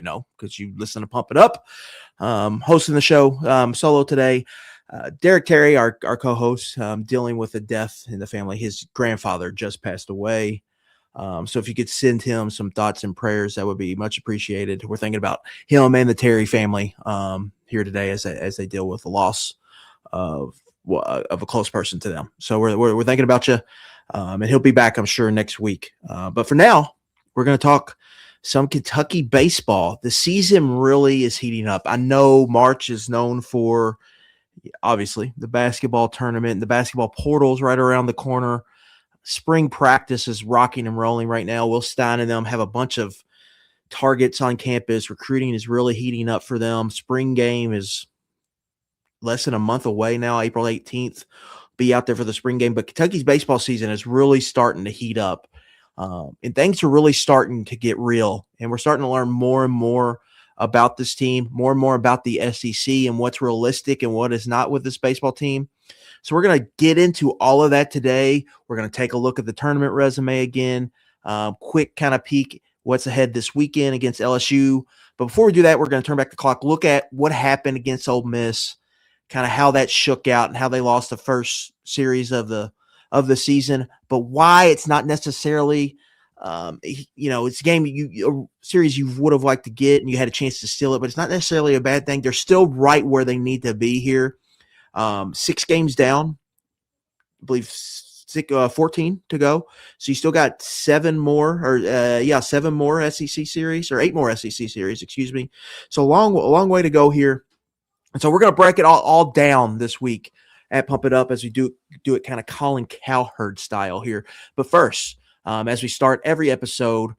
know because you listen to Pump It Up. Hosting the show solo today. Derek Terry, our co-host, dealing with a death in the family. His grandfather just passed away. So if you could send him some thoughts and prayers, that would be much appreciated. We're thinking about him and the Terry family here today as they deal with the loss of a close person to them. So we're thinking about you, and he'll be back, I'm sure, next week. But for now, we're going to talk some Kentucky baseball. The season really is heating up. I know March is known for, obviously, the basketball tournament. The basketball portal's right around the corner. Spring practice is rocking and rolling right now. Will Stein and them have a bunch of targets on campus. Recruiting is really heating up for them. Spring game is less than a month away now, April 18th. Be out there for the spring game. But Kentucky's baseball season is really starting to heat up. And things are really starting to get real. And we're starting to learn more and more about this team, more and more about the SEC and what's realistic and what is not with this baseball team. So we're going to get into all of that today. We're going to take a look at the tournament resume again, quick kind of peek what's ahead this weekend against LSU. But before we do that, we're going to turn back the clock, look at what happened against Ole Miss, kind of how that shook out and how they lost the first series of the season, but why it's not necessarily, it's a game a series you would have liked to get and you had a chance to steal it, but it's not necessarily a bad thing. They're still right where they need to be here. 6 games down, I believe 14 to go. So you still got 7 more SEC series, or 8 more SEC series, excuse me. So a long way to go here. And so we're going to break it all down this week at Pump It Up as we do it kind of Colin Cowherd style here. But first, as we start every episode,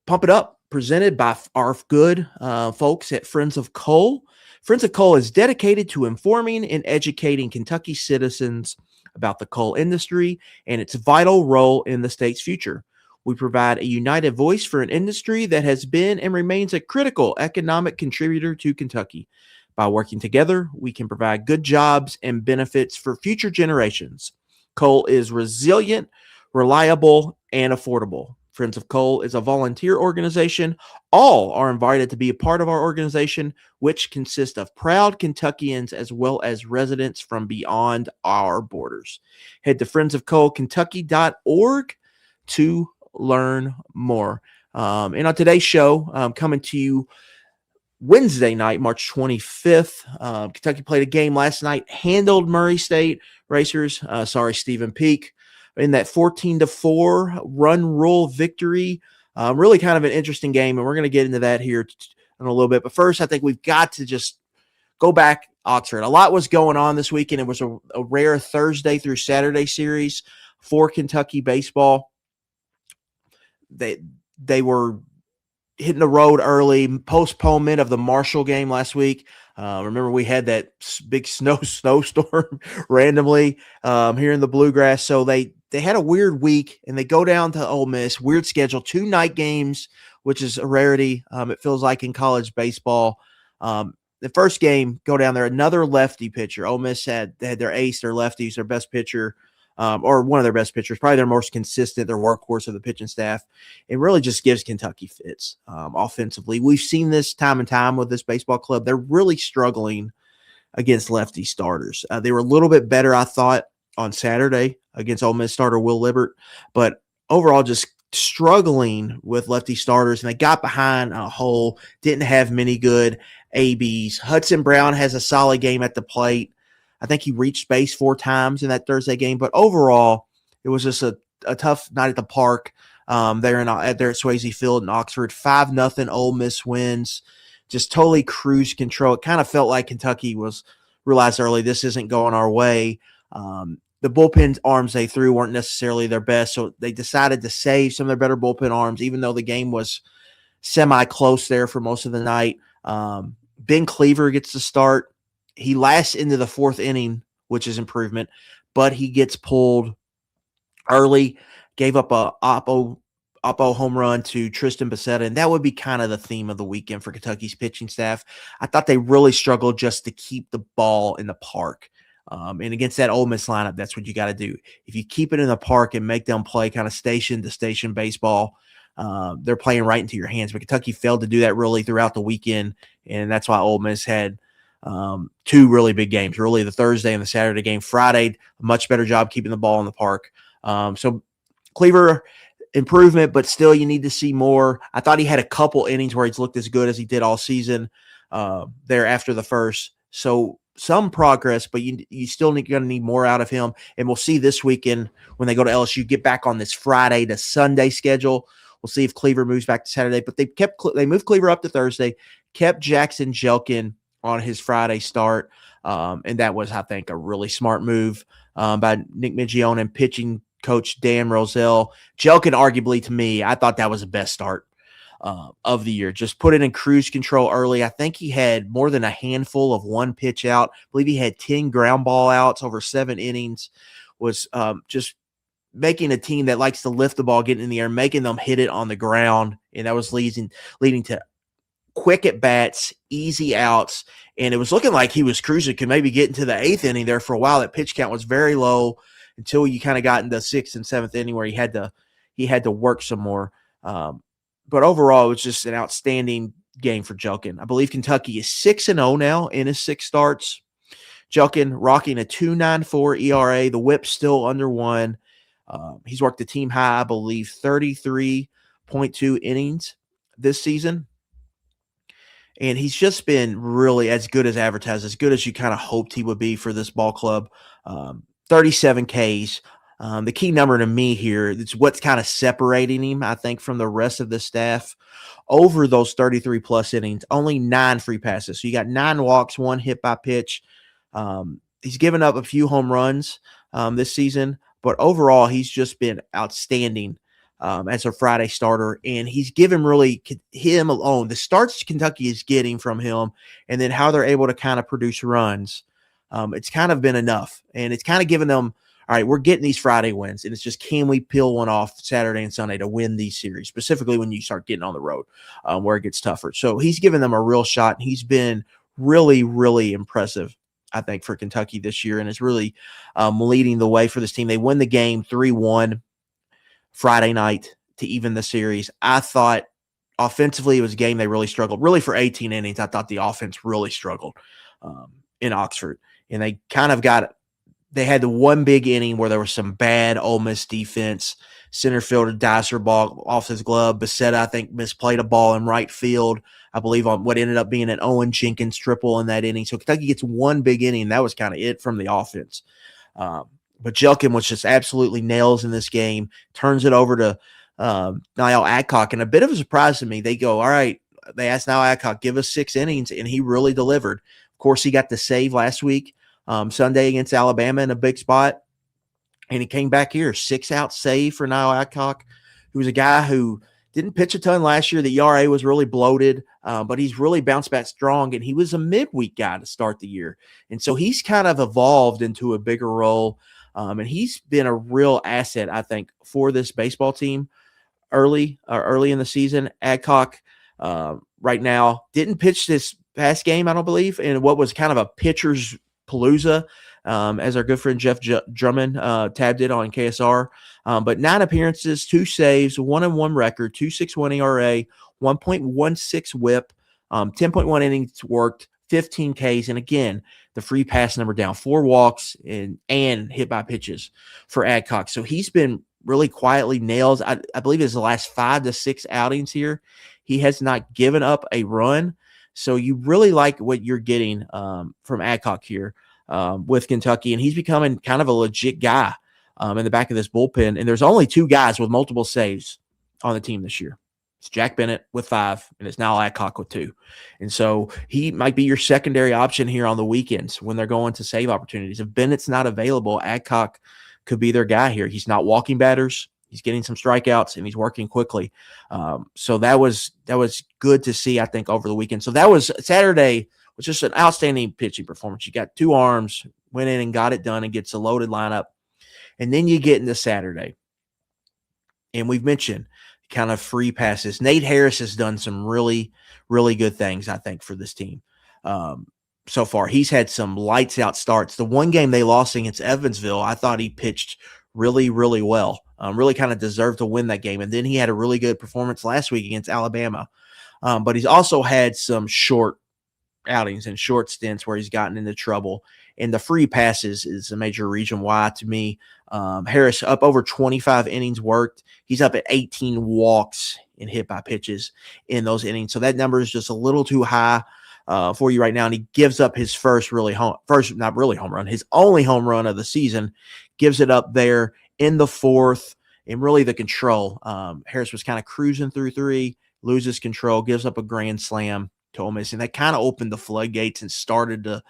Pump It Up presented by our good folks at Friends of Cole. Friends of Cole is dedicated to informing and educating Kentucky citizens about the coal industry and its vital role in the state's future. We provide a united voice for an industry that has been and remains a critical economic contributor to Kentucky. By working together, we can provide good jobs and benefits for future generations. Coal is resilient, reliable, and affordable. Friends of Coal is a volunteer organization. All are invited to be a part of our organization, which consists of proud Kentuckians as well as residents from beyond our borders. Head to friendsofcoalkentucky.org to learn more. And on today's show, coming to you Wednesday night, March 25th, Kentucky played a game last night, handled Murray State Racers, Stephen Peak, in that 14-4 run rule victory. Really kind of an interesting game, and we're going to get into that here in a little bit. But first, I think we've got to just go back Oxford. A lot was going on this weekend. It was a rare Thursday through Saturday series for Kentucky baseball. They were hitting the road early, postponement of the Marshall game last week. Remember, we had that big snowstorm randomly here in the Bluegrass. So they had a weird week, and they go down to Ole Miss. Weird schedule, 2 night games, which is a rarity. It feels like in college baseball. The first game, go down there, another lefty pitcher. Ole Miss had their ace, their lefties, their best pitcher, or one of their best pitchers, probably their most consistent, their workhorse of the pitching staff. It really just gives Kentucky fits offensively. We've seen this time and time with this baseball club. They're really struggling against lefty starters. They were a little bit better, I thought, on Saturday against Ole Miss starter Will Libbert, but overall just struggling with lefty starters, and they got behind a hole, didn't have many good ABs. Hudson Brown has a solid game at the plate. I think he reached base 4 times in that Thursday game, but overall, it was just a tough night at the park there at Swayze Field in Oxford. 5-0 Ole Miss wins, just totally cruise control. It kind of felt like Kentucky realized early this isn't going our way. The bullpen arms they threw weren't necessarily their best, so they decided to save some of their better bullpen arms, even though the game was semi-close there for most of the night. Ben Cleaver gets the start. He lasts into the 4th inning, which is improvement, but he gets pulled early, gave up a Oppo home run to Tristan Becerra, and that would be kind of the theme of the weekend for Kentucky's pitching staff. I thought they really struggled just to keep the ball in the park. And against that Ole Miss lineup, that's what you got to do. If you keep it in the park and make them play kind of station-to-station baseball, they're playing right into your hands. But Kentucky failed to do that really throughout the weekend, and that's why Ole Miss had two really big games, really the Thursday and the Saturday game. Friday, a much better job keeping the ball in the park. So Cleaver, improvement, but still you need to see more. I thought he had a couple innings where he's looked as good as he did all season there after the first. So some progress, but you still going to need more out of him. And we'll see this weekend when they go to LSU, get back on this Friday to Sunday schedule. We'll see if Cleaver moves back to Saturday, but they moved Cleaver up to Thursday, kept Jackson Jelkin on his Friday start. And that was, I think, a really smart move by Nick Migione and pitching coach Dan Roselle. Jelkin, arguably, to me, I thought that was the best start of the year. Just put it in cruise control early. I think he had more than a handful of one pitch out. I believe he had 10 ground ball outs over 7 innings. Was just making a team that likes to lift the ball, getting in the air, making them hit it on the ground. And that was leading to quick at bats, easy outs. And it was looking like he was cruising, could maybe get into the 8th inning there for a while. That pitch count was very low until you kind of got into the 6th and 7th inning where he had to work some more. But overall, it was just an outstanding game for Jelkin. I believe Kentucky is 6-0 now in his 6 starts. Jelkin rocking a 2.94 ERA. The whip's still under 1. He's worked the team high, I believe, 33.2 innings this season. And he's just been really as good as advertised, as good as you kind of hoped he would be for this ball club. 37 Ks. The key number to me here, it's what's kind of separating him, I think, from the rest of the staff. Over those 33-plus innings, only 9 free passes. So you got 9 walks, 1 hit by pitch. He's given up a few home runs this season, but overall he's just been outstanding as a Friday starter, and he's given really him alone the starts Kentucky is getting from him, and then how they're able to kind of produce runs. It's kind of been enough, and it's kind of given them, all right, we're getting these Friday wins, and it's just, can we peel one off Saturday and Sunday to win these series, specifically when you start getting on the road where it gets tougher. So he's given them a real shot, and he's been really, really impressive, I think, for Kentucky this year, and is really leading the way for this team. They win the game 3-1 Friday night to even the series. I thought offensively it was a game they really struggled. Really for 18 innings, I thought the offense really struggled in Oxford. And they kind of they had the one big inning where there was some bad Ole Miss defense. Center fielder Dicer ball off his glove. Becerra, I think, misplayed a ball in right field, I believe, on what ended up being an Owen Jenkins triple in that inning. So Kentucky gets one big inning, and that was kind of it from the offense. But Jelkin was just absolutely nails in this game, turns it over to Niall Adcock. And a bit of a surprise to me, they go, all right, they asked Niall Adcock, give us 6 innings, and he really delivered. Of course, he got the save last week, Sunday against Alabama in a big spot. And he came back here, 6-out save for Niall Adcock, who was a guy who didn't pitch a ton last year. The ERA was really bloated, but he's really bounced back strong, and he was a midweek guy to start the year. And so he's kind of evolved into a bigger role. And he's been a real asset, I think, for this baseball team early in the season. Adcock right now didn't pitch this past game, I don't believe, in what was kind of a pitcher's palooza, as our good friend Jeff Drummond tabbed it on KSR. But 9 appearances, 2 saves, 1-1 record, 2.61 ERA, 1.16 whip, 10.1 innings worked, 15 Ks, and again, the free pass number down, 4 walks and hit by pitches for Adcock. So he's been really quietly nails. I believe his last 5 to 6 outings here, he has not given up a run. So you really like what you're getting from Adcock here with Kentucky, and he's becoming kind of a legit guy in the back of this bullpen. And there's only 2 guys with multiple saves on the team this year. It's Jack Bennett with 5, and it's now Adcock with 2. And so he might be your secondary option here on the weekends when they're going to save opportunities. If Bennett's not available, Adcock could be their guy here. He's not walking batters. He's getting some strikeouts, and he's working quickly. So that was good to see, I think, over the weekend. So that was Saturday was just an outstanding pitching performance. You got 2 arms, went in and got it done, and gets a loaded lineup. And then you get into Saturday. And we've mentioned kind of free passes. Nate Harris has done some really, really good things, I think, for this team so far. He's had some lights out starts. The one game they lost against Evansville, I thought he pitched really, really well. Really kind of deserved to win that game. And then he had a really good performance last week against Alabama. But he's also had some short outings and short stints where he's gotten into trouble. And the free passes is a major reason why, to me. Harris up over 25 innings worked. He's up at 18 walks and hit by pitches in those innings. So that number is just a little too high for you right now. And he gives up his not really home run, his only home run of the season, gives it up there in the fourth. And really the control. Harris was kind of cruising through three, loses control, gives up a grand slam to Ole Miss, and that kind of opened the floodgates and started the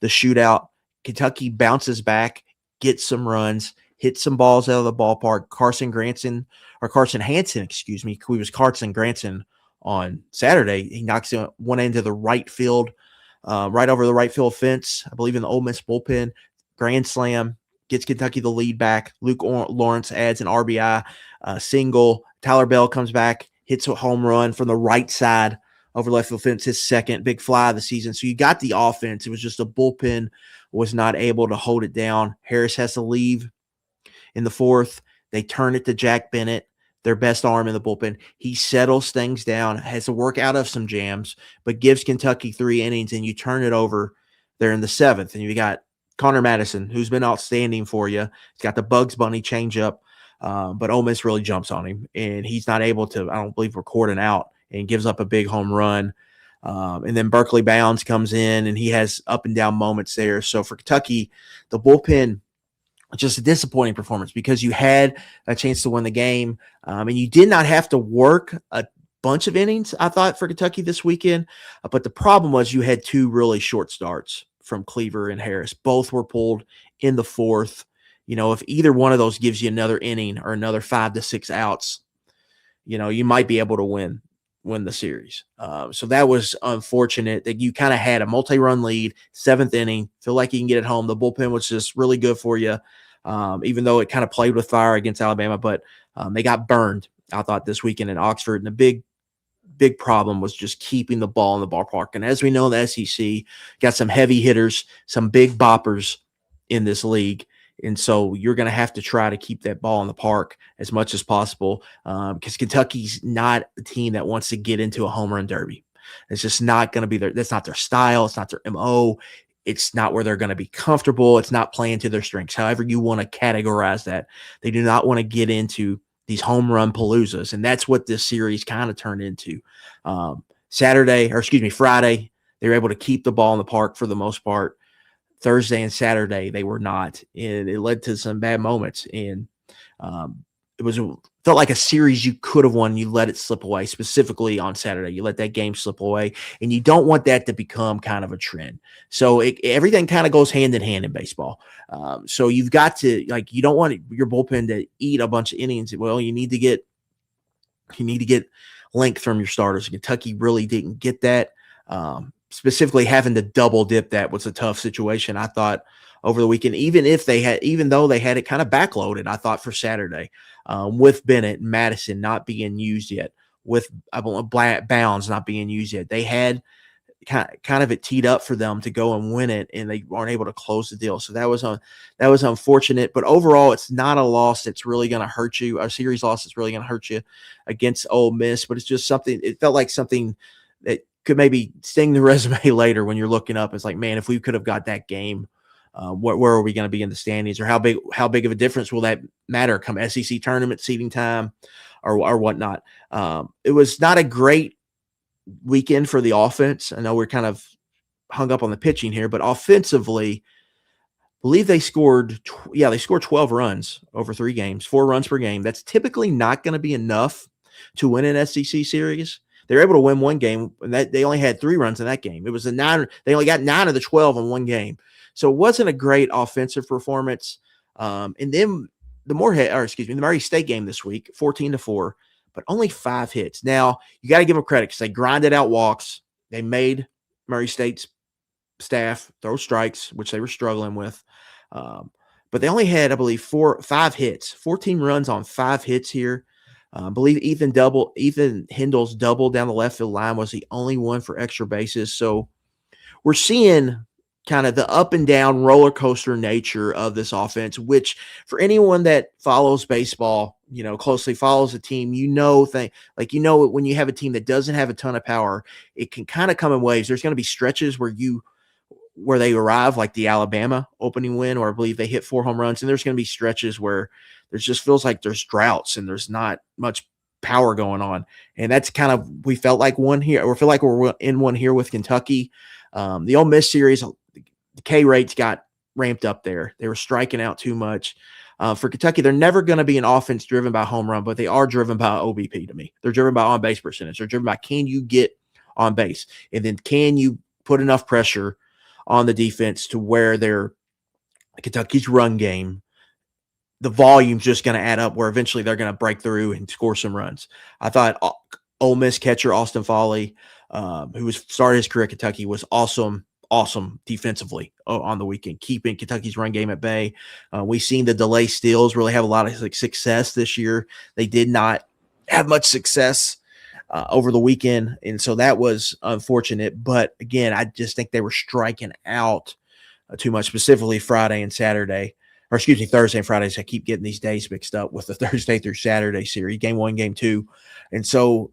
shootout. Kentucky bounces back, gets some runs, hits some balls out of the ballpark. Carson Hansen, excuse me. It was Carson Granson on Saturday. He knocks one into the right field, right over the right field fence, I believe in the Ole Miss bullpen. Grand slam, gets Kentucky the lead back. Luke Lawrence adds an RBI single. Tyler Bell comes back, hits a home run from the right side over left field fence, his second big fly of the season. So you got the offense. It was just a bullpen was not able to hold it down. Harris has to leave in the fourth. They turn it to Jack Bennett, their best arm in the bullpen. He settles things down, has to work out of some jams, but gives Kentucky 3 innings, and you turn it over there in the seventh. And you got Connor Madison, who's been outstanding for you. He's got the Bugs Bunny changeup, but Ole Miss really jumps on him, and he's not able to, I don't believe, record an out, and gives up a big home run. And then Berkeley Bounds comes in, and he has up and down moments there. So for Kentucky, the bullpen, just a disappointing performance because you had a chance to win the game, and you did not have to work a bunch of innings, I thought, for Kentucky this weekend. But the problem was you had 2 really short starts from Cleaver and Harris. Both were pulled in the fourth. You know, if either one of those gives you another inning or another 5 to 6 outs, you know, you might be able to win the series. So that was unfortunate that you kind of had a multi-run lead, 7th inning, feel like you can get it home. The bullpen was just really good for you, even though it kind of played with fire against Alabama, but they got burned, I thought, this weekend in Oxford. And the big problem was just keeping the ball in the ballpark. And as we know, the SEC got some heavy hitters, some big boppers in this league. And so you're going to have to try to keep that ball in the park as much as possible, because Kentucky's not a team that wants to get into a home run derby. It's just not going to be that's not their style. It's not their MO. It's not where they're going to be comfortable. It's not playing to their strengths. However you want to categorize that. They do not want to get into these home run paloozas. And that's what this series kind of turned into. Friday, they were able to keep the ball in the park for the most part. Thursday and Saturday, they were not, and it led to some bad moments. And felt like a series you could have won. You let it slip away, specifically on Saturday. You let that game slip away, and you don't want that to become kind of a trend. So everything kind of goes hand in hand in baseball. So you've got to, like, you don't want your bullpen to eat a bunch of innings. Well, you need to get length from your starters. Kentucky really didn't get that. Specifically having to double dip that was a tough situation, I thought, over the weekend, even though they had it kind of backloaded, I thought, for Saturday, with Bennett and Madison not being used yet, with Bounds not being used yet. They had kind of it teed up for them to go and win it, and they weren't able to close the deal. So that was unfortunate. But overall, it's not a loss that's really going to hurt you, a series loss that's really going to hurt you against Ole Miss. But it's just something. It felt like something that could maybe sting the resume later when you're looking up. It's like, man, if we could have got that game, where are we going to be in the standings, or how big of a difference will that matter come SEC tournament seeding time or whatnot? It was not a great weekend for the offense. I know we're kind of hung up on the pitching here, but offensively, I believe they scored 12 runs over 3 games, 4 runs per game. That's typically not going to be enough to win an SEC series. They were able to win one game, and that they only had 3 runs in that game. It was a 9. They only got 9 of the 12 in one game. So it wasn't a great offensive performance. And then the Murray State game this week, 14-4, but only 5 hits. Now, you got to give them credit because they grinded out walks. They made Murray State's staff throw strikes, which they were struggling with. But they only had, I believe, 5 hits, 14 runs on 5 hits here. I believe Ethan Hindle's double down the left field line was the only one for extra bases. So we're seeing kind of the up and down roller coaster nature of this offense, which for anyone that follows baseball, closely follows a team, when you have a team that doesn't have a ton of power, it can kind of come in waves. There's going to be stretches where they arrive, like the Alabama opening win, or I believe they hit 4 home runs. And there's going to be stretches where there's just feels like there's droughts and there's not much power going on. And that's kind of, we felt like one here, or feel like we're in one here with Kentucky. The Ole Miss series, the K rates got ramped up there. They were striking out too much. For Kentucky, they're never going to be an offense driven by home run, but they are driven by OBP to me. They're driven by on base percentage. They're driven by, can you get on base? And then can you put enough pressure on the defense to where Kentucky's run game, the volume's just going to add up where eventually they're going to break through and score some runs. I thought Ole Miss catcher Austin Foley, who started his career at Kentucky, was awesome defensively on the weekend, keeping Kentucky's run game at bay. We've seen the delay steals really have a lot of success this year. They did not have much success over the weekend, and so that was unfortunate. But again, I just think they were striking out too much, specifically Thursday and Friday. So I keep getting these days mixed up with the Thursday through Saturday series, game 1, game 2. And so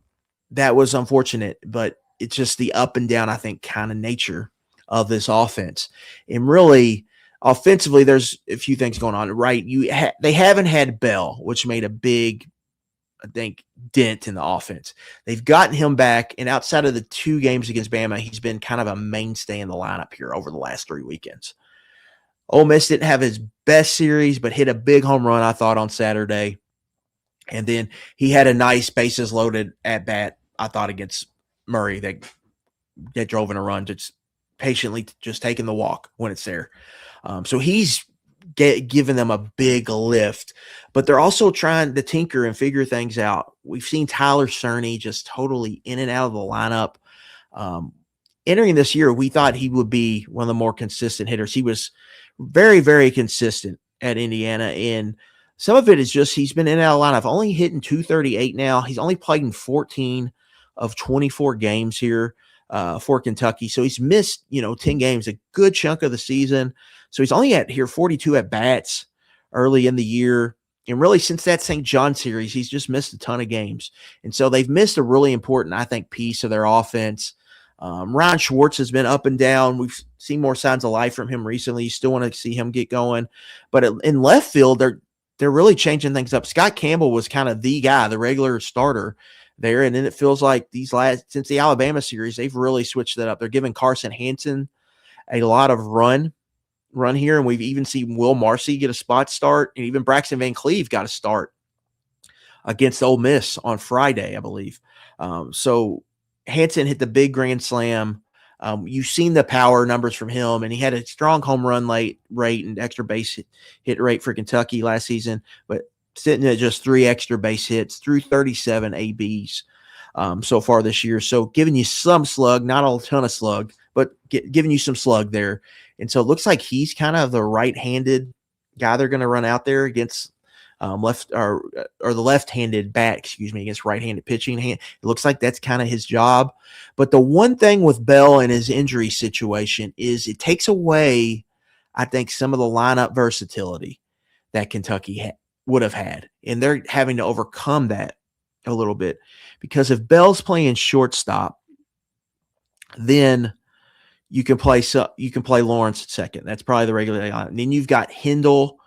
that was unfortunate, but it's just the up and down, I think, kind of nature of this offense. And really, offensively, there's a few things going on, right? They haven't had Bell, which made a big, I think, dent in the offense. They've gotten him back, and outside of the 2 games against Bama, he's been kind of a mainstay in the lineup here over the last 3 weekends. Ole Miss didn't have his best series, but hit a big home run, I thought, on Saturday. And then he had a nice bases loaded at bat, I thought, against Murray that drove in a run, just patiently just taking the walk when it's there. So he's giving them a big lift, but they're also trying to tinker and figure things out. We've seen Tyler Cerny just totally in and out of the lineup. Entering this year, we thought he would be one of the more consistent hitters. He was very, very consistent at Indiana, and some of it is just he's been in and out of the lineup. Only hitting .238 now. He's only played in 14 of 24 games here for Kentucky. So he's missed, 10 games, a good chunk of the season. So he's only at here 42 at-bats early in the year. And really, since that St. John series, he's just missed a ton of games. And so they've missed a really important, I think, piece of their offense. Ryan Schwartz has been up and down. We've seen more signs of life from him recently. You still want to see him get going. But in left field, they're really changing things up. Scott Campbell was kind of the guy, the regular starter there. And then it feels like since the Alabama series, they've really switched that up. They're giving Carson Hansen a lot of run here. And we've even seen Will Marcy get a spot start. And even Braxton Van Cleve got a start against Ole Miss on Friday, I believe. So Hansen hit the big grand slam. You've seen the power numbers from him, and he had a strong home run rate and extra base hit rate for Kentucky last season, but sitting at just 3 extra base hits through 37 ABs so far this year. So giving you some slug, not a ton of slug, but giving you some slug there. And so it looks like he's kind of the right-handed guy they're going to run out there against the left-handed bat, against right-handed pitching. It looks like that's kind of his job. But the one thing with Bell and his injury situation is it takes away, I think, some of the lineup versatility that Kentucky would have had. And they're having to overcome that a little bit, because if Bell's playing shortstop, then you can play Lawrence at second. That's probably the regular lineup. And then you've got Hindle,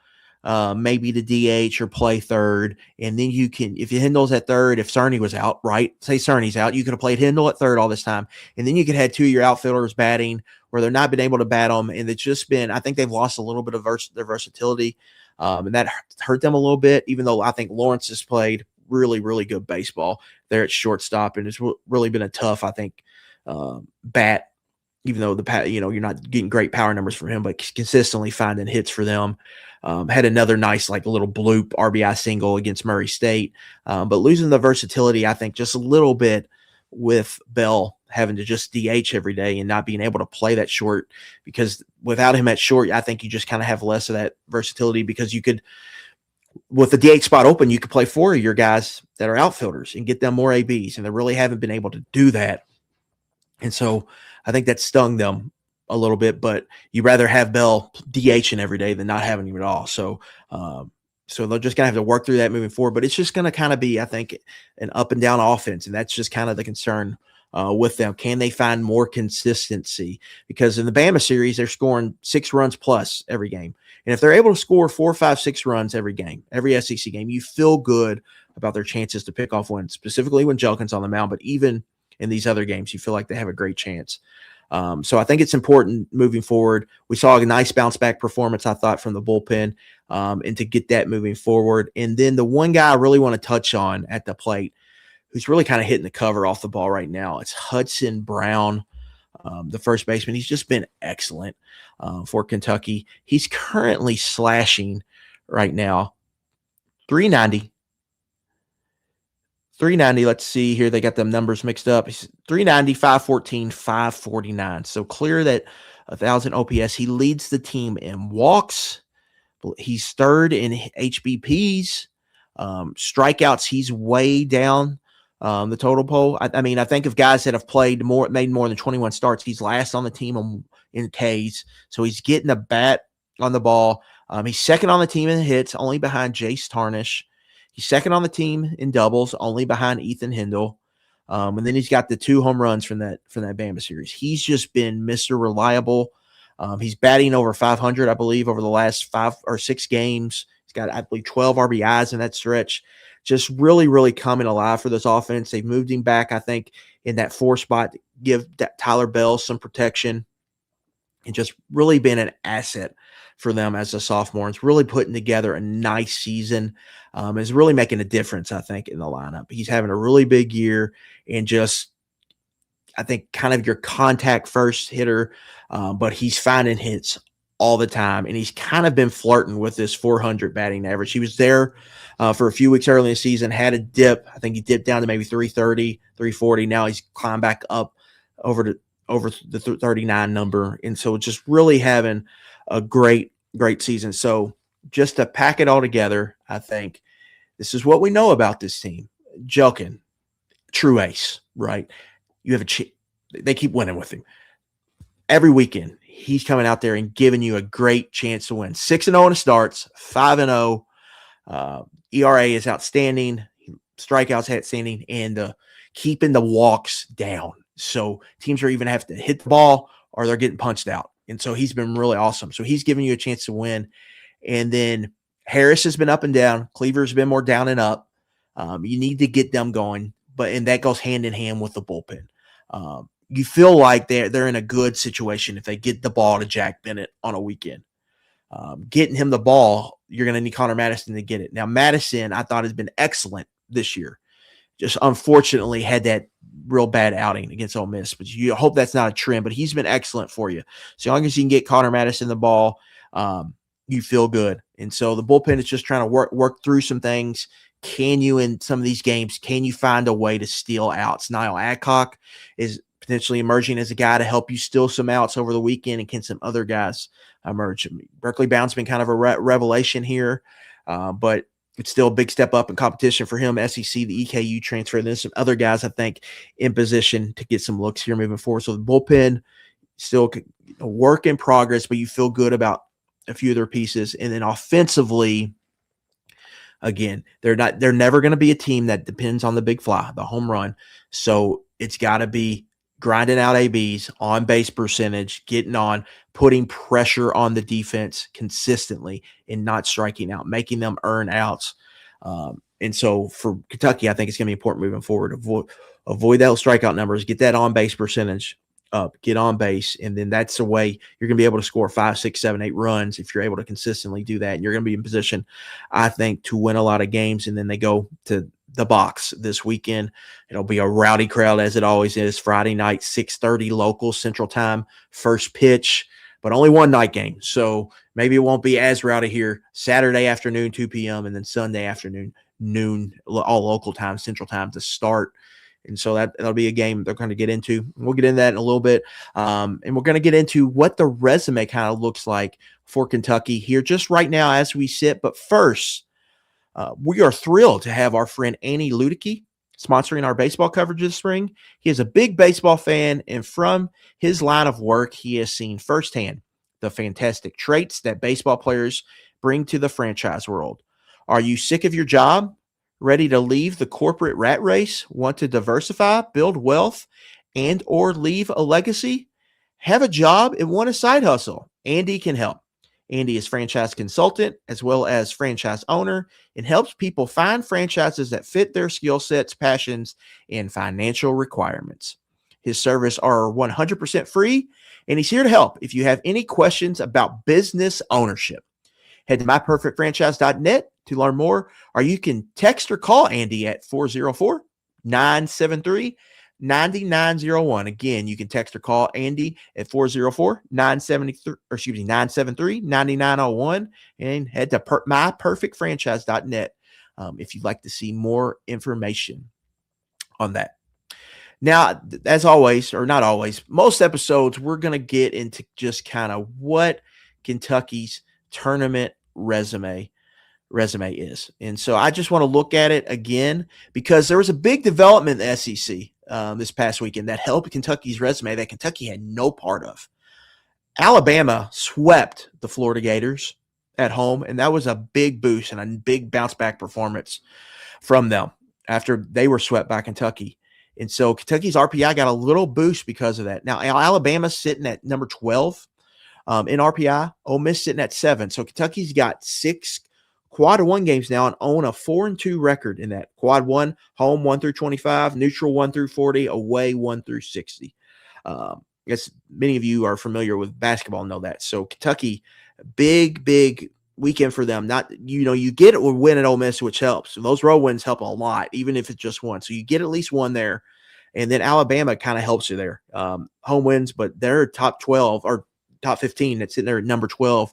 maybe the DH or play third. And then you can, if Hindle's at third, if Cerny was out, right? Say Cerny's out, you could have played Hindle at third all this time. And then you could have had 2 of your outfielders batting where they're not been able to bat them. And it's just been, I think they've lost a little bit of their versatility. And that hurt them a little bit, even though I think Lawrence has played really, really good baseball there at shortstop. And it's really been a tough, I think, bat, even though you're not getting great power numbers from him, but consistently finding hits for them. Had another nice, little bloop RBI single against Murray State. But losing the versatility, I think, just a little bit with Bell having to just DH every day and not being able to play that short, because without him at short, I think you just kind of have less of that versatility, because you could, with the DH spot open, you could play 4 of your guys that are outfielders and get them more ABs, and they really haven't been able to do that. And so I think that stung them a little bit, but you'd rather have Bell DHing every day than not having him at all. So they're just going to have to work through that moving forward. But it's just going to kind of be, I think, an up and down offense. And that's just kind of the concern with them. Can they find more consistency? Because in the Bama series, they're scoring 6 runs plus every game. And if they're able to score 4, 5, 6 runs every game, every SEC game, you feel good about their chances to pick off wins, specifically when Jelkin's on the mound. But even in these other games, you feel like they have a great chance. So I think it's important moving forward. We saw a nice bounce back performance, I thought, from the bullpen, and to get that moving forward. And then the one guy I really want to touch on at the plate, who's really kind of hitting the cover off the ball right now, it's Hudson Brown, the first baseman. He's just been excellent for Kentucky. He's currently slashing right now 390. Let's see here. They got them numbers mixed up. He's 390, 514, 549. So clear that 1,000 OPS. He leads the team in walks. He's third in HBPs. Strikeouts, he's way down the total poll. I mean, I think of guys that have made more than 21 starts. He's last on the team in Ks. So he's getting a bat on the ball. He's second on the team in hits, only behind Jace Tarnish. He's second on the team in doubles, only behind Ethan Hindle. And then he's got the 2 home runs from that Bama series. He's just been Mr. Reliable. He's batting over 500, I believe, over the last 5 or 6 games. He's got, I believe, 12 RBIs in that stretch. Just really, really coming alive for this offense. They've moved him back, I think, in that 4 spot to give Tyler Bell some protection, and just really been an asset for them as a sophomore. It's really putting together a nice season. Is really making a difference, I think, in the lineup. He's having a really big year, and just, I think, kind of your contact first hitter, but he's finding hits all the time, and he's kind of been flirting with this 400 batting average. He was there for a few weeks early in the season, had a dip. I think he dipped down to maybe 330, 340. Now he's climbed back up over the 39 number, and so just really having a great season. So just to pack it all together, I think this is what we know about this team. Jelkin, true ace, right? You have they keep winning with him. Every weekend, he's coming out there and giving you a great chance to win. 6-0 in the starts, 5-0. ERA is outstanding. Strikeouts outstanding, and keeping the walks down. So teams are even have to hit the ball or they're getting punched out. And so he's been really awesome. So he's giving you a chance to win. And then Harris has been up and down. Cleaver's been more down and up. You need to get them going, and that goes hand in hand with the bullpen. You feel like they're in a good situation if they get the ball to Jack Bennett on a weekend. Getting him the ball, you're going to need Connor Madison to get it. Now, Madison, I thought, has been excellent this year. Just unfortunately had that real bad outing against Ole Miss, but you hope that's not a trend. But he's been excellent for you. So as long as you can get Connor Madison the ball, you feel good. And so the bullpen is just trying to work through some things. Can you, in some of these games, can you find a way to steal outs? Niall Adcock is potentially emerging as a guy to help you steal some outs over the weekend, and can some other guys emerge? Berkeley Bound's been kind of a revelation here, but it's still a big step up in competition for him. SEC, the EKU transfer, and then some other guys, I think, in position to get some looks here moving forward. So the bullpen, still a work in progress, but you feel good about a few of their pieces. And then offensively, again, they're never going to be a team that depends on the big fly, the home run. So it's got to be grinding out ABs, on base percentage, getting on, putting pressure on the defense consistently, and not striking out, making them earn outs. And so for Kentucky, I think it's going to be important moving forward. Avoid those strikeout numbers, get that on base percentage up, get on base, and then that's the way you're going to be able to score 5, 6, 7, 8 runs if you're able to consistently do that. And you're going to be in position, I think, to win a lot of games. And then they go to the box this weekend. It'll be a rowdy crowd, as it always is. Friday night, 6:30 local Central Time, first pitch, but only one night game. So maybe it won't be as rowdy here. Saturday afternoon, 2 p.m., and then Sunday afternoon, noon, all local time, Central Time to start. And so that'll be a game they're going to get into. We'll get into that in a little bit. And we're going to get into what the resume kind of looks like for Kentucky here just right now as we sit. But first, we are thrilled to have our friend Annie Ludicky sponsoring our baseball coverage this spring. He is a big baseball fan, and from his line of work, he has seen firsthand the fantastic traits that baseball players bring to the franchise world. Are you sick of your job? Ready to leave the corporate rat race? Want to diversify, build wealth, and or leave a legacy? Have a job and want a side hustle? Andy can help. Andy is franchise consultant as well as franchise owner and helps people find franchises that fit their skill sets, passions, and financial requirements. His services are 100% free, and he's here to help if you have any questions about business ownership. Head to myperfectfranchise.net to learn more, or you can text or call Andy at 404-973-9901. Again, you can text or call Andy at 404-973-9901, and head to myperfectfranchise.net if you'd like to see more information on that. Now, as always, or not always, most episodes, we're going to get into just kind of what Kentucky's tournament resume is. And so I just want to look at it again because there was a big development in the SEC this past weekend that helped Kentucky's resume that Kentucky had no part of. Alabama swept the Florida Gators at home, and that was a big boost and a big bounce back performance from them after they were swept by Kentucky. And so Kentucky's RPI got a little boost because of that. Now, Alabama's sitting at number 12 in RPI. Ole Miss sitting at 7. So Kentucky's got 6 quad 1 games now and own a 4-2 record in that. Quad 1, home 1 through 25, neutral 1 through 40, away 1 through 60. I guess many of you are familiar with basketball and know that. So Kentucky, big weekend for them. Not, you get it with win at Ole Miss, which helps. Those road wins help a lot, even if it's just one. So you get at least one there. And then Alabama kind of helps you there. Home wins, but they're top 12 or top 15 that's sitting there at number 12.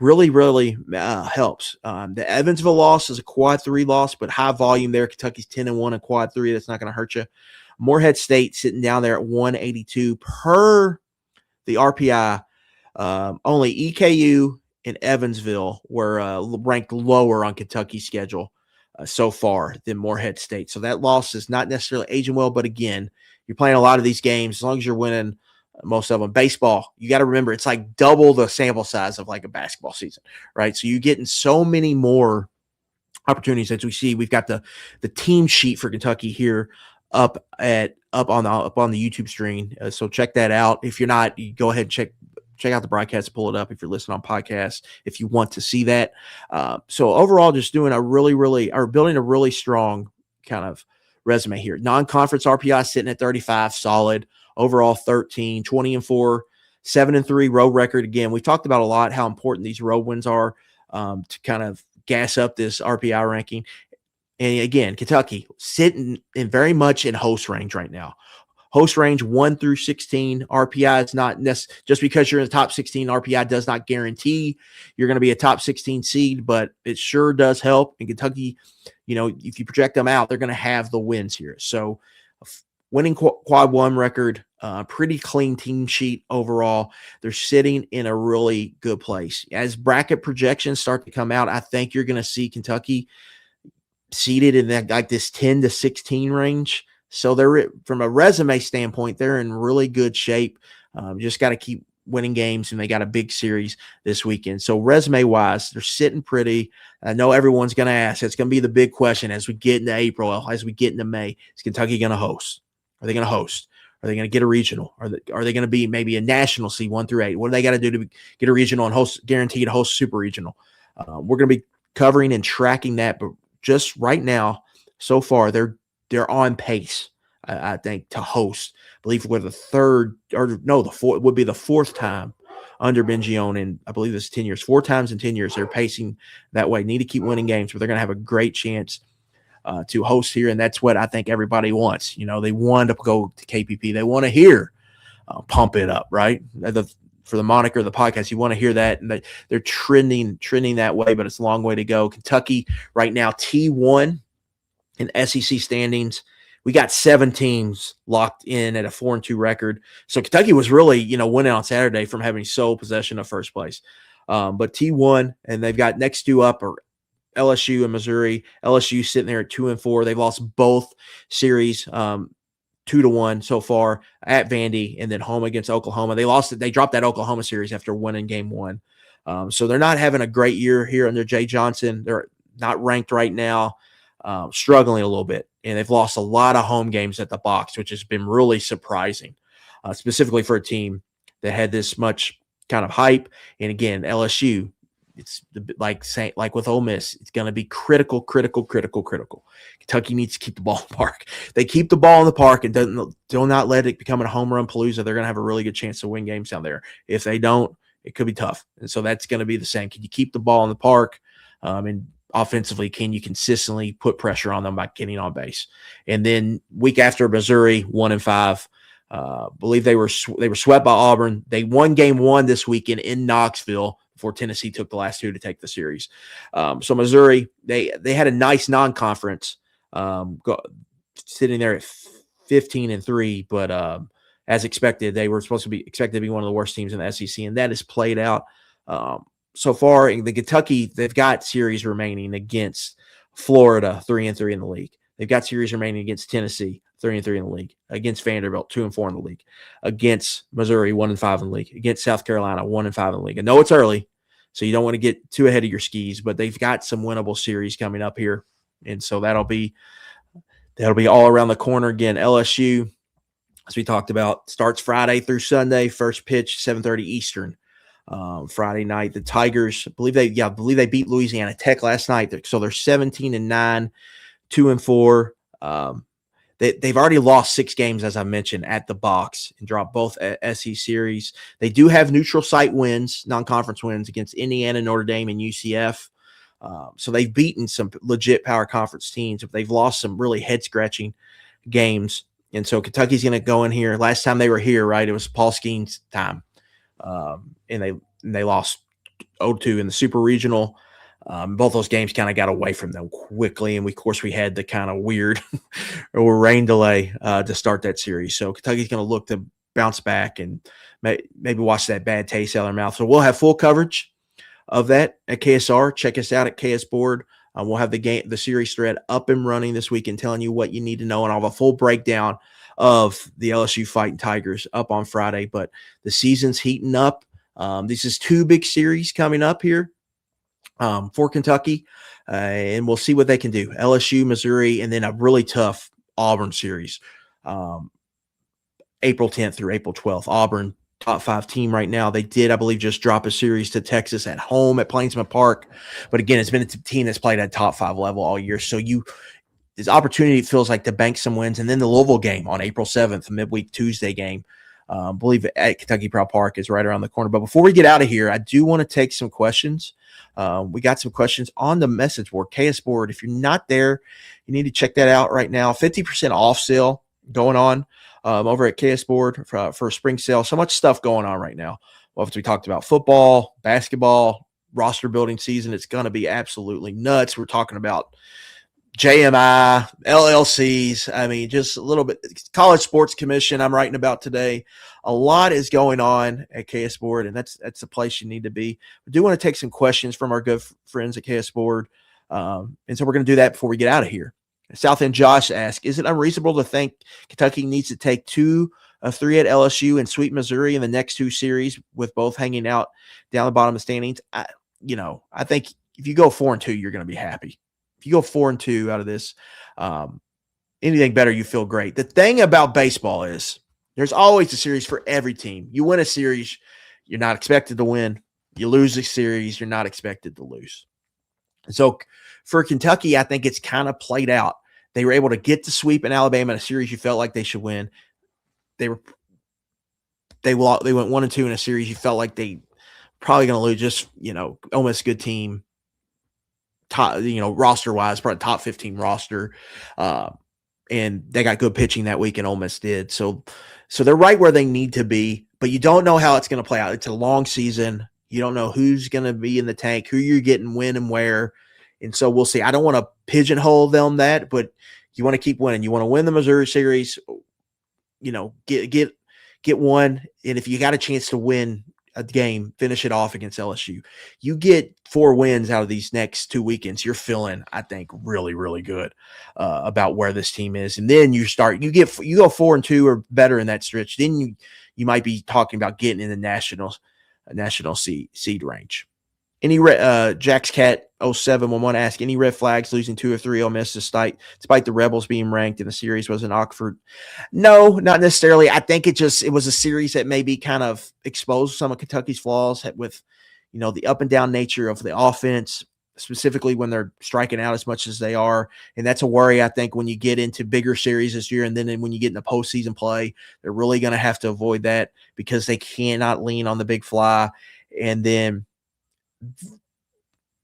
Really helps. The Evansville loss is a quad 3 loss, but high volume there. Kentucky's 10-1 in quad 3. That's not going to hurt you. Morehead State sitting down there at 182 per the RPI. Only EKU and Evansville were ranked lower on Kentucky's schedule so far than Morehead State. So that loss is not necessarily aging well, but again, you're playing a lot of these games. As long as you're winning most of them. Baseball, you got to remember, it's like double the sample size of like a basketball season, right? So you're getting so many more opportunities as we see. We've got the team sheet for Kentucky here up on the YouTube screen. So check that out. If you're not, you go ahead and check out the broadcast, pull it up if you're listening on podcasts, if you want to see that. So overall, just doing building a really strong kind of resume here. Non-conference RPI sitting at 35, solid. Overall 13, 20-4, 7-3 road record. Again, we talked about a lot how important these road wins are to kind of gas up this RPI ranking. And again, Kentucky sitting in very much in host range right now. Host range 1 through 16 RPI. It's not just because you're in the top 16 RPI does not guarantee you're going to be a top 16 seed, but it sure does help. And Kentucky, if you project them out, they're going to have the wins here. So winning quad 1 record, pretty clean team sheet overall. They're sitting in a really good place. As bracket projections start to come out, I think you're going to see Kentucky seated in that like this 10 to 16 range. So they're, from a resume standpoint, they're in really good shape. Just got to keep winning games, and they got a big series this weekend. So resume-wise, they're sitting pretty. I know everyone's going to ask. It's going to be the big question as we get into April, as we get into May. Is Kentucky going to host? Are they going to host? Are they going to get a regional? Are they going to be maybe a national seed 1 through 8? What do they got to do to get a regional and host, guaranteed host super regional? We're going to be covering and tracking that, but just right now, so far, they're on pace, I think, to host. I believe we're the fourth would be the 4th time under Bengione, and I believe it's 10 years. 4 times in 10 years, they're pacing that way. Need to keep winning games, but they're going to have a great chance to host here, and that's what I think everybody wants. They want to go to KPP. They want to hear pump it up, right? For the moniker of the podcast, you want to hear that, and they're trending that way, but it's a long way to go. Kentucky right now, T1 in SEC standings. We got 7 teams locked in at a 4-2 record. So Kentucky was really, winning on Saturday from having sole possession of first place. But T1, and they've got next 2 up are LSU and Missouri. LSU sitting there at 2-4. They've lost both series 2-1 so far at Vandy, and then home against Oklahoma. They lost it. They dropped that Oklahoma series after winning game 1. So they're not having a great year here under Jay Johnson. They're not ranked right now, struggling a little bit, and they've lost a lot of home games at the box, which has been really surprising, specifically for a team that had this much kind of hype. And again, LSU, it's like with Ole Miss, it's going to be critical. Kentucky needs to keep the ball in the park. They keep the ball in the park and do not let it become a home run palooza. They're going to have a really good chance to win games down there. If they don't, it could be tough. And so that's going to be the same. Can you keep the ball in the park? And offensively, can you consistently put pressure on them by getting on base? And then week after, Missouri 1-5. Believe they were swept by Auburn. They won game 1 this weekend in Knoxville before Tennessee took the last 2 to take the series. So Missouri, they had a nice non-conference, sitting there at 15-3, but as expected, they were supposed to be expected to be one of the worst teams in the SEC, and that has played out so far. In the Kentucky, they've got series remaining against Florida, 3-3 in the league. They've got series remaining against Tennessee, 3-3 in the league, against Vanderbilt, 2-4 in the league, against Missouri, 1-5 in the league, against South Carolina, 1-5 in the league. I know it's early, so you don't want to get too ahead of your skis, but they've got some winnable series coming up here, and so that'll be all around the corner. Again, LSU, as we talked about, starts Friday through Sunday. First pitch 7:30 Eastern. Friday night, the Tigers, I believe they beat Louisiana Tech last night, so they're 17-9, 2-4. They've already lost 6 games, as I mentioned, at the box and dropped both SEC series. They do have neutral site wins, non-conference wins against Indiana, Notre Dame, and UCF. So they've beaten some legit power conference teams, but they've lost some really head-scratching games. And so Kentucky's going to go in here. Last time they were here, right, it was Paul Skeen's time. And they lost 0-2 in the Super Regional. Both those games kind of got away from them quickly, and of course we had the kind of weird rain delay to start that series. So Kentucky's going to look to bounce back and maybe wash that bad taste out of their mouth. So we'll have full coverage of that at KSR. Check us out at KS Board. We'll have the series thread up and running this week and telling you what you need to know, and I'll have a full breakdown of the LSU Fighting Tigers up on Friday. But the season's heating up. This is 2 big series coming up here for Kentucky, and we'll see what they can do. LSU, Missouri, and then a really tough Auburn series, April 10th through April 12th. Auburn, top 5 team right now. They did, I believe, just drop a series to Texas at home at Plainsman Park. But again, it's been a team that's played at top 5 level all year. So this opportunity feels like to bank some wins. And then the Louisville game on April 7th, midweek Tuesday game, I believe at Kentucky Proud Park is right around the corner. But before we get out of here, I do want to take some questions. We got some questions on the message board, KS Board. If you're not there, you need to check that out right now. 50% off sale going on over at KS Board for a spring sale. So much stuff going on right now. Well, we talked about football, basketball, roster building season. It's going to be absolutely nuts. We're talking about JMI, LLCs. I mean, just a little bit. College Sports Commission I'm writing about today. A lot is going on at KS Board, and that's the place you need to be. We do want to take some questions from our good friends at KS Board, and so we're going to do that before we get out of here. South End Josh asks, is it unreasonable to think Kentucky needs to take 2 of 3 at LSU and sweep Missouri in the next 2 series with both hanging out down the bottom of the standings? I think if you go 4-2, you're going to be happy. If you go 4-2 out of this, anything better, you feel great. The thing about baseball is there's always a series for every team. You win a series, you're not expected to win. You lose a series, you're not expected to lose. So for Kentucky, I think it's kind of played out. They were able to get the sweep in Alabama in a series you felt like they should win. They went 1-2 in a series you felt like they probably going to lose. Just almost good team. Top, roster wise, probably top 15 roster, and they got good pitching that week, and Ole Miss did. So they're right where they need to be, but you don't know how it's going to play out. It's a long season. You don't know who's going to be in the tank, who you're getting, when, and where. And so we'll see. I don't want to pigeonhole them that, but you want to keep winning. You want to win the Missouri series. Get one, and if you got a chance to win a game, finish it off against LSU. You get 4 wins out of these next 2 weekends, you're feeling, I think, really, really good about where this team is. And then you go 4-2 or better in that stretch. Then you might be talking about getting in the national seed range. Any Jack's Cat 0711 ask any red flags losing 2 or 3 Ole Miss despite the Rebels being ranked in the series was an Oxford? No, not necessarily. I think it was a series that maybe kind of exposed some of Kentucky's flaws with, the up and down nature of the offense, specifically when they're striking out as much as they are. And that's a worry, I think, when you get into bigger series this year. And then when you get into postseason play, they're really going to have to avoid that because they cannot lean on the big fly. And then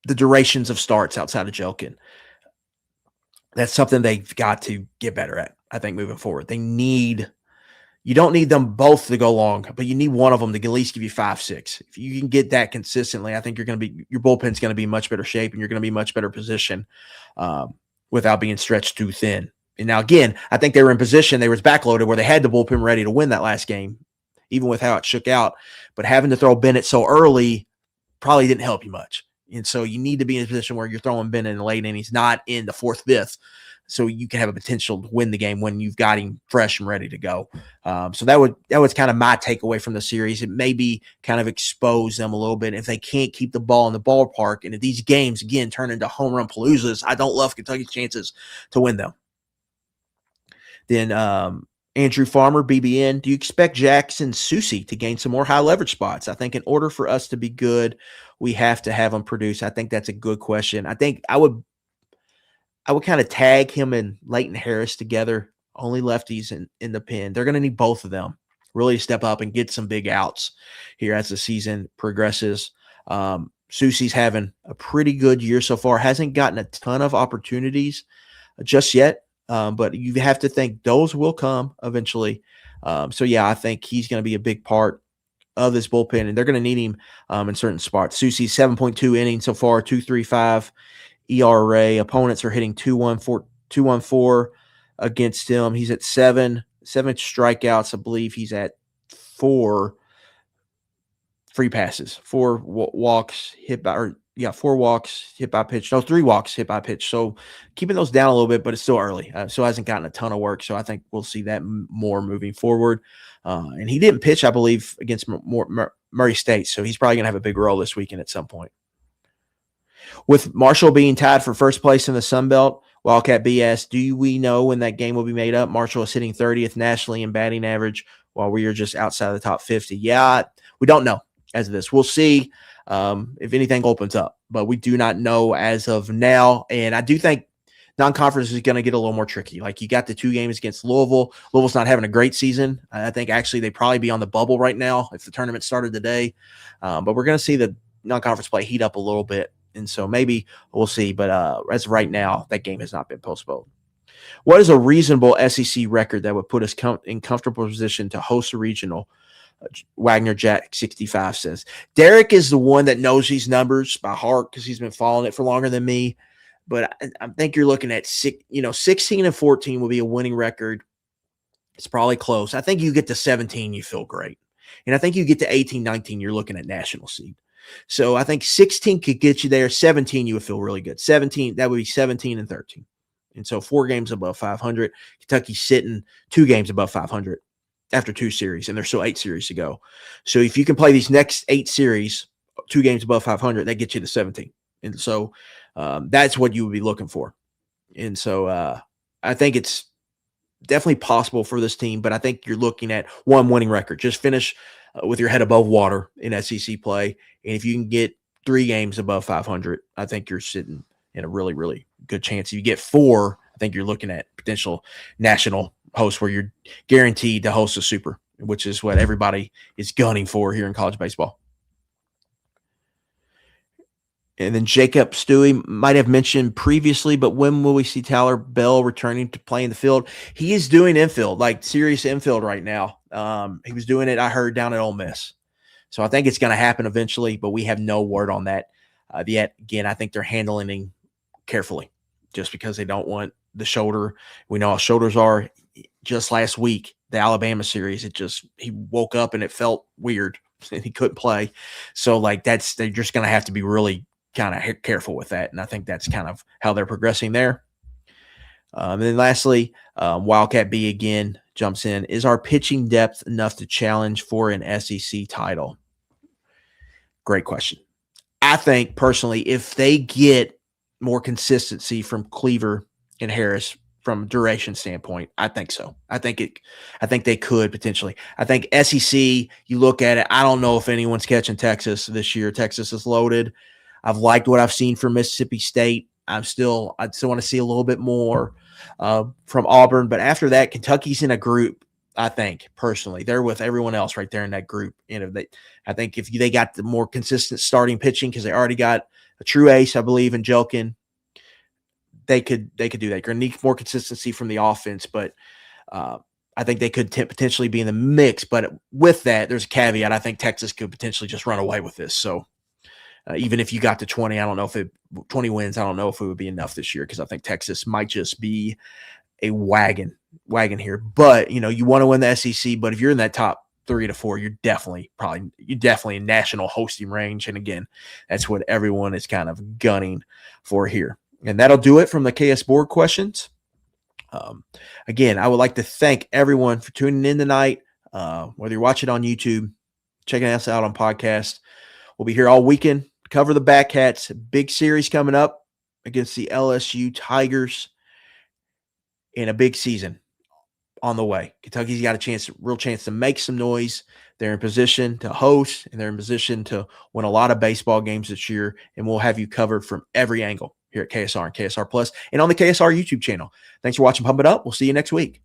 the durations of starts outside of Jelkin. That's something they've got to get better at, I think, moving forward. You don't need them both to go long, but you need one of them to at least give you 5-6. If you can get that consistently, I think your bullpen's going to be in much better shape and you're going to be much better position without being stretched too thin. And now, again, I think they were in position. They was backloaded where they had the bullpen ready to win that last game, even with how it shook out. But having to throw Bennett so early probably didn't help you much. And so you need to be in a position where you're throwing Bennett in the late innings, not in the 4th, 5th, so you can have a potential to win the game when you've got him fresh and ready to go. So that was kind of my takeaway from the series. It maybe kind of expose them a little bit. If they can't keep the ball in the ballpark, and if these games, again, turn into home run paloozas, I don't love Kentucky's chances to win them. Then Andrew Farmer, BBN, do you expect Jackson Soucy to gain some more high leverage spots? I think in order for us to be good, we have to have him produce. I think that's a good question. I think I would kind of tag him and Leighton Harris together, only lefties in the pen. They're going to need both of them really to step up and get some big outs here as the season progresses. Soucy's having a pretty good year so far. Hasn't gotten a ton of opportunities just yet. But you have to think those will come eventually. So, yeah, I think he's going to be a big part of this bullpen, and they're going to need him in certain spots. Soucy's 7.2 innings so far, 2.35 ERA. Opponents are hitting 2.14 against him. He's at 7 strikeouts. I believe he's at 4 free passes, 4 walks hit by, or 4 walks hit by pitch. No, 3 walks hit by pitch. So keeping those down a little bit, but it's still early. So hasn't gotten a ton of work. So I think we'll see that more moving forward. And he didn't pitch, I believe, against Murray State. So he's probably going to have a big role this weekend at some point. With Marshall being tied for first place in the Sun Belt, Wildcat B asked, do we know when that game will be made up? Marshall is sitting 30th nationally in batting average while we are just outside of the top 50. Yeah, we don't know as of this. We'll see if anything opens up, but we do not know as of now. And I do think non-conference is going to get a little more tricky. Like, you got the 2 games against Louisville. Louisville's not having a great season. I think actually they'd probably be on the bubble right now if the tournament started today. But we're going to see the non-conference play heat up a little bit. And so maybe we'll see. But as of right now, that game has not been postponed. What is a reasonable SEC record that would put us in comfortable position to host a regional? Wagner Jack 65 says. Derek is the one that knows these numbers by heart because he's been following it for longer than me. But I think you're looking at 16 and 14 will be a winning record. It's probably close. I think you get to 17, you feel great. And I think you get to 18, 19, you're looking at national seed. So I think 16 could get you there. 17, you would feel really good. 17, that would be 17 and 13. And so 4 games above 500. Kentucky's sitting 2 games above 500 after 2 series, and there's still 8 series to go. So if you can play these next 8 series, 2 games above 500, that gets you to 17. And so that's what you would be looking for. And so I think it's definitely possible for this team, but I think you're looking at 1 winning record. Just finish with your head above water in SEC play. And if you can get 3 games above 500, I think you're sitting in a really, really good chance. If you get 4, I think you're looking at potential national host where you're guaranteed to host a super, which is what everybody is gunning for here in college baseball. And then Jacob Stewie might have mentioned previously, but when will we see Tyler Bell returning to play in the field? He is doing infield, like serious infield right now. He was doing it, I heard, down at Ole Miss. So I think it's going to happen eventually, but we have no word on that yet. Again, I think they're handling him carefully just because they don't want the shoulder. We know how shoulders are. just last week, the Alabama series, he woke up and it felt weird and he couldn't play. So like they're just going to have to be really kind of careful with that. And I think that's kind of how they're progressing there. And then lastly, Wildcat B again jumps in. Is our pitching depth enough to challenge for an SEC title? Great question. I think personally, if they get more consistency from Cleaver and Harris from a duration standpoint, I think so. I think they could potentially. I think SEC, you look at it, I don't know if anyone's catching Texas this year. Texas is loaded. I've liked what I've seen from Mississippi State. I'd still want to see a little bit more from Auburn. But after that, Kentucky's in a group, I think, personally. They're with everyone else right there in that group. I think if they got the more consistent starting pitching, because they already got a true ace, I believe, in Jelkin, they could do that. You're going to need more consistency from the offense, but I think they could potentially be in the mix. But with that, there's a caveat. I think Texas could potentially just run away with this. So even if you got to 20, 20 wins, I don't know if it would be enough this year, because I think Texas might just be a wagon here. But, you want to win the SEC, but if you're in that top 3 to 4, you're definitely in national hosting range. And again, that's what everyone is kind of gunning for here. And that'll do it from the KS board questions. Again, I would like to thank everyone for tuning in tonight, whether you're watching on YouTube, checking us out on podcast. We'll be here all weekend. Cover the Batcats. Big series coming up against the LSU Tigers in a big season on the way. Kentucky's got a real chance to make some noise. They're in position to host, and they're in position to win a lot of baseball games this year, and we'll have you covered from every angle here at KSR and KSR Plus and on the KSR YouTube channel. Thanks for watching Pump It Up. We'll see you next week.